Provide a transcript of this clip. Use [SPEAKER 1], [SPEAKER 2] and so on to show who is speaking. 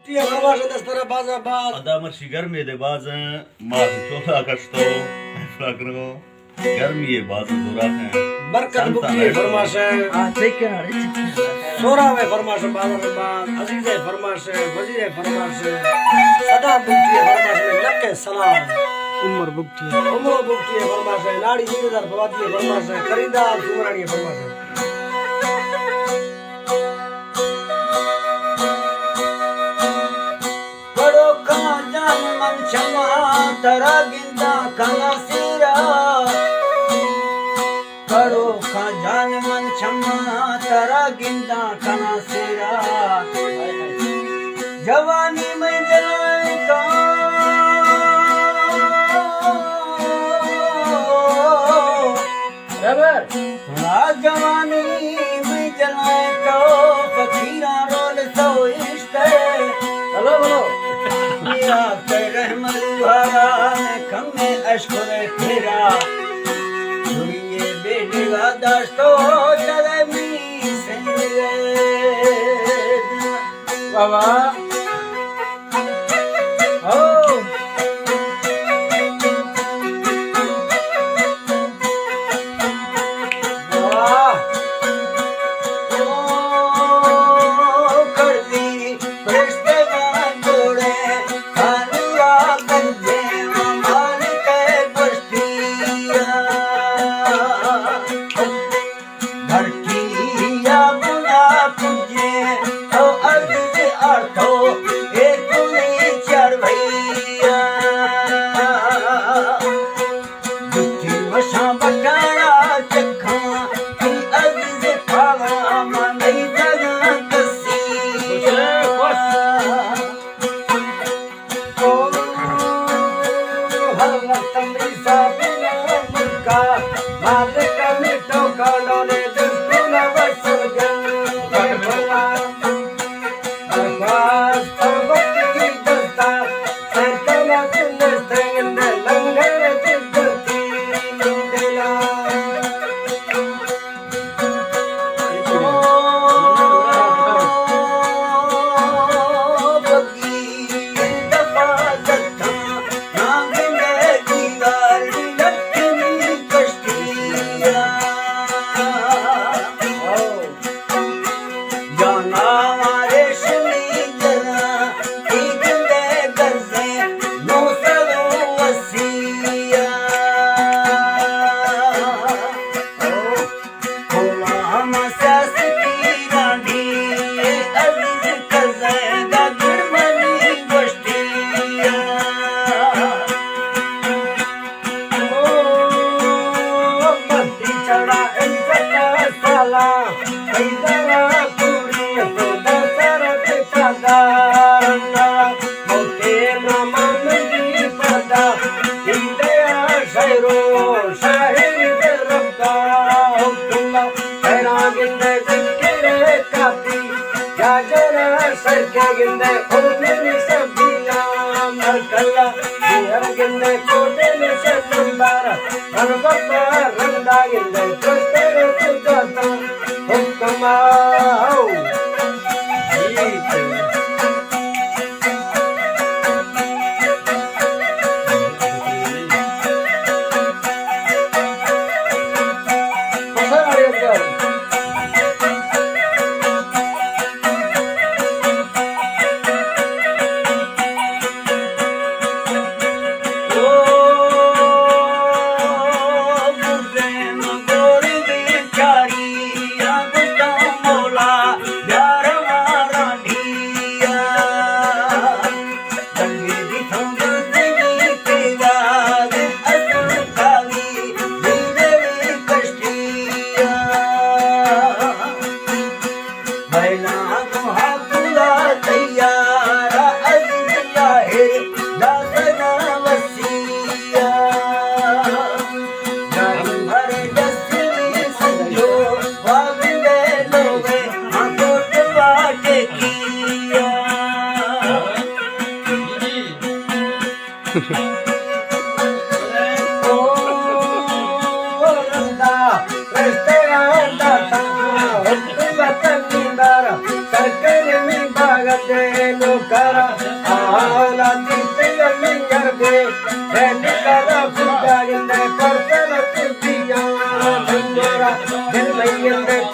[SPEAKER 1] Tia fărmașă de stără baza baz.
[SPEAKER 2] Adamır și गर्मी de bază, माँ चोला कष्टो, फ्लाकरो, गर्मी ये बाज़ दूरा है.
[SPEAKER 1] Barkat bukti fărmașă. Sora ve fărmașă baza baz. Aziz e fărmașă, vazir e fărmașă. Sadam bukti e fărmașă, lakke salam.
[SPEAKER 3] Umar बुकटी
[SPEAKER 1] Umro bukti e fărmașă, Ladi Zindar Fawati e fărmașă, Karinda Sumarani e fărmașă.
[SPEAKER 4] क्षमा तरा गिंदा खाना सिरा करो खा जान मन क्षमा तरा गिंदा खाना सिरा जवानी में जलाए का जवानी में जलाए का फकीरा रोल सो इश्क
[SPEAKER 1] Hello, hello.
[SPEAKER 4] मेरा रहमत भरा खम्मे अशकुरे फिरा दुनिये बेडिगा दास्तो जगमी संगे
[SPEAKER 1] Baba.
[SPEAKER 4] ओ
[SPEAKER 1] Baba.
[SPEAKER 4] कर दी रिश्ते जोड़े खानुआ गंजे माल के बस्तिया भरतिया बुना पूजे तो अर्ज अर्थो एक में चढ़वैया दुखी वशा बटारा चखा की अर्ज खावा मनई जगा कसिया ओ हल्ला तमरी साबिना मुर्गा मालिक मिठो कालोने दुष्कुला वसगन भला आकाश पर्वती दस्ता सरकला तुलस्तंग लंगर चित्ती निंदला
[SPEAKER 1] यारा आला दिल में कर दे बैठ कर खुदा इंदे पर चल तू दिया बंदोरा दिल में